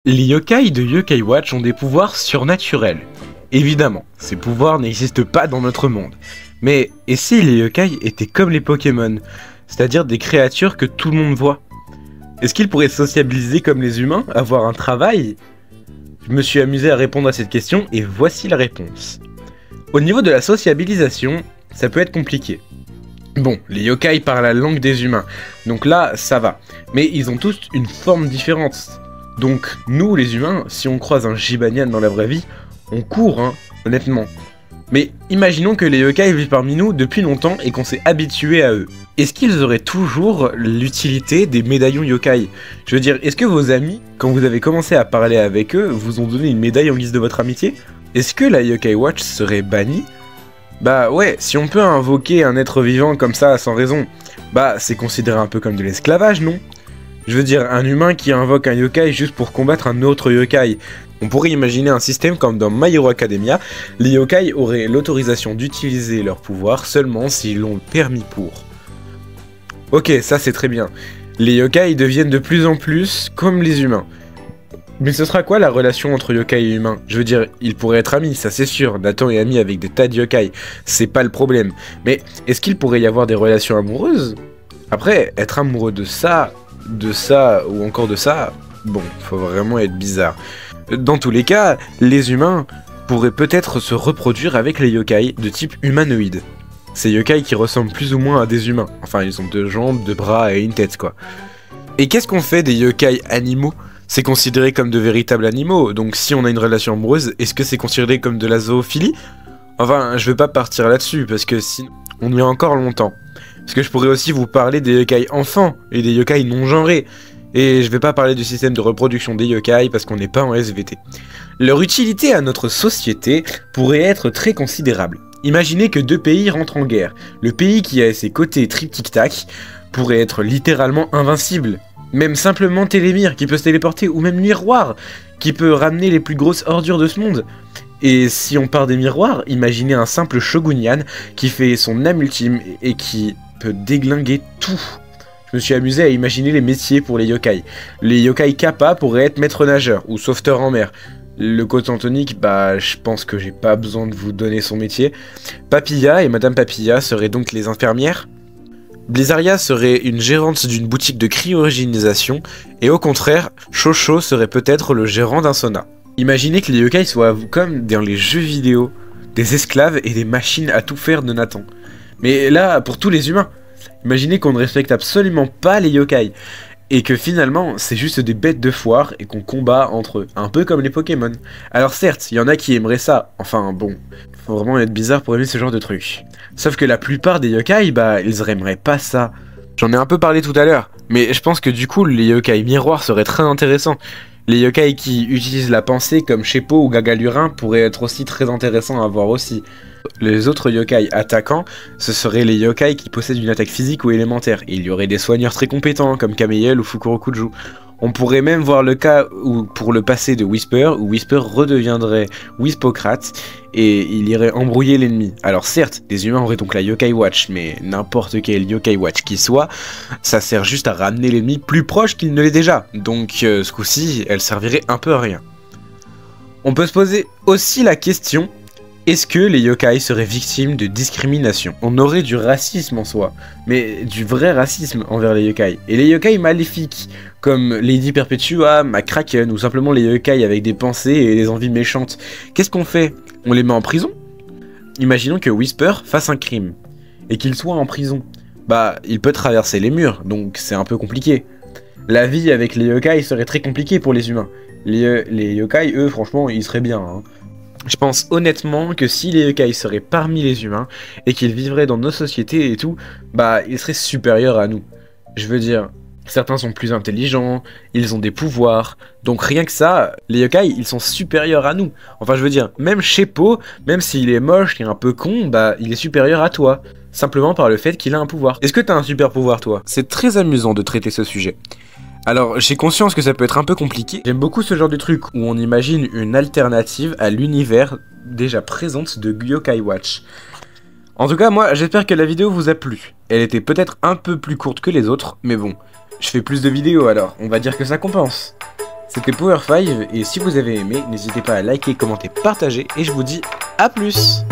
Les yokai de Yokai Watch ont des pouvoirs surnaturels. Évidemment, ces pouvoirs n'existent pas dans notre monde. Mais et si les yokai étaient comme les Pokémon, c'est-à-dire des créatures que tout le monde voit? Est-ce qu'ils pourraient sociabiliser comme les humains, avoir un travail? Je me suis amusé à répondre à cette question et voici la réponse. Au niveau de la sociabilisation, ça peut être compliqué. Bon, les yokai parlent la langue des humains, donc là, ça va. Mais ils ont tous une forme différente. Donc, nous, les humains, si on croise un Jibanyan dans la vraie vie, on court, hein, honnêtement. Mais imaginons que les yokai vivent parmi nous depuis longtemps et qu'on s'est habitué à eux. Est-ce qu'ils auraient toujours l'utilité des médaillons yokai? Je veux dire, est-ce que vos amis, quand vous avez commencé à parler avec eux, vous ont donné une médaille en guise de votre amitié? Est-ce que la Yokai Watch serait bannie? Bah ouais, si on peut invoquer un être vivant comme ça sans raison, bah c'est considéré un peu comme de l'esclavage, non? Je veux dire, un humain qui invoque un yokai juste pour combattre un autre yokai. On pourrait imaginer un système comme dans My Hero Academia, les yokai auraient l'autorisation d'utiliser leur pouvoir seulement s'ils l'ont le permis pour. Ok, ça c'est très bien. Les yokai deviennent de plus en plus comme les humains. Mais ce sera quoi la relation entre yokai et humains? Je veux dire, ils pourraient être amis, ça c'est sûr. Nathan est ami avec des tas de yokai, c'est pas le problème. Mais est-ce qu'il pourrait y avoir des relations amoureuses? Après, être amoureux de ça ou encore de ça, bon, faut vraiment être bizarre. Dans tous les cas, les humains pourraient peut-être se reproduire avec les yokai de type humanoïde. Ces yokai qui ressemblent plus ou moins à des humains. Enfin, ils ont 2 jambes, 2 bras et une tête, quoi. Et qu'est-ce qu'on fait des yokai animaux? C'est considéré comme de véritables animaux, donc si on a une relation amoureuse, est-ce que c'est considéré comme de la zoophilie? Enfin, je vais pas partir là-dessus, parce que sinon, on y a encore longtemps. Parce que je pourrais aussi vous parler des yokai enfants, et des yokai non genrés. Et je vais pas parler du système de reproduction des yokai, parce qu'on n'est pas en SVT. Leur utilité à notre société pourrait être très considérable. Imaginez que 2 pays rentrent en guerre. Le pays qui a ses côtés trip-tic-tac pourrait être littéralement invincible. Même simplement Télémire qui peut se téléporter, ou même Miroir qui peut ramener les plus grosses ordures de ce monde. Et si on part des miroirs, imaginez un simple Shogunyan qui fait son âme ultime et qui peut déglinguer tout. Je me suis amusé à imaginer les métiers pour les yokai. Les yokai kappa pourraient être maître nageur ou sauveteur en mer. Le coton tonique, bah je pense que j'ai pas besoin de vous donner son métier. Papilla et Madame Papilla seraient donc les infirmières. Blizzaria serait une gérante d'une boutique de cryogénisation, et au contraire, Chocho serait peut-être le gérant d'un sauna. Imaginez que les yokai soient comme dans les jeux vidéo, des esclaves et des machines à tout faire de Nathan. Mais là, pour tous les humains, imaginez qu'on ne respecte absolument pas les yokai, et que finalement, c'est juste des bêtes de foire et qu'on combat entre eux, un peu comme les Pokémon. Alors certes, il y en a qui aimeraient ça, enfin bon, faut vraiment être bizarre pour aimer ce genre de truc. Sauf que la plupart des yokai, bah, ils aimeraient pas ça. J'en ai un peu parlé tout à l'heure, mais je pense que du coup, les yokai miroirs seraient très intéressants. Les yokai qui utilisent la pensée comme Sheppo ou Gagalurin pourraient être aussi très intéressants à voir aussi. Les autres yokai attaquants, ce seraient les yokai qui possèdent une attaque physique ou élémentaire. Et il y aurait des soigneurs très compétents comme Kameyel ou Fukurokuju. On pourrait même voir le cas où, pour le passé de Whisper, où Whisper redeviendrait Whispocrate et il irait embrouiller l'ennemi. Alors certes, les humains auraient donc la Yokai Watch, mais n'importe quel Yokai Watch qui soit, ça sert juste à ramener l'ennemi plus proche qu'il ne l'est déjà. Donc ce coup-ci, elle servirait un peu à rien. On peut se poser aussi la question, est-ce que les yokai seraient victimes de discrimination? On aurait du racisme en soi, mais du vrai racisme envers les yokai. Et les yokai maléfiques, comme Lady Perpetua, McCracken, ou simplement les yokai avec des pensées et des envies méchantes, qu'est-ce qu'on fait? On les met en prison? Imaginons que Whisper fasse un crime, et qu'il soit en prison. Bah, il peut traverser les murs, donc c'est un peu compliqué. La vie avec les yokai serait très compliquée pour les humains. Les yokai, eux, franchement, ils seraient bien, hein. Je pense honnêtement que si les yokai seraient parmi les humains, et qu'ils vivraient dans nos sociétés et tout, bah, ils seraient supérieurs à nous. Je veux dire, certains sont plus intelligents, ils ont des pouvoirs, donc rien que ça, les yokai, ils sont supérieurs à nous. Enfin, je veux dire, même Sheppo, même s'il est moche et un peu con, bah, il est supérieur à toi. Simplement par le fait qu'il a un pouvoir. Est-ce que t'as un super pouvoir, toi? C'est très amusant de traiter ce sujet. Alors, j'ai conscience que ça peut être un peu compliqué. J'aime beaucoup ce genre de truc où on imagine une alternative à l'univers déjà présente de Yokai Watch. En tout cas, moi, j'espère que la vidéo vous a plu. Elle était peut-être un peu plus courte que les autres, mais bon, je fais plus de vidéos alors, on va dire que ça compense. C'était Power 5 et si vous avez aimé, n'hésitez pas à liker, commenter, partager et je vous dis à plus.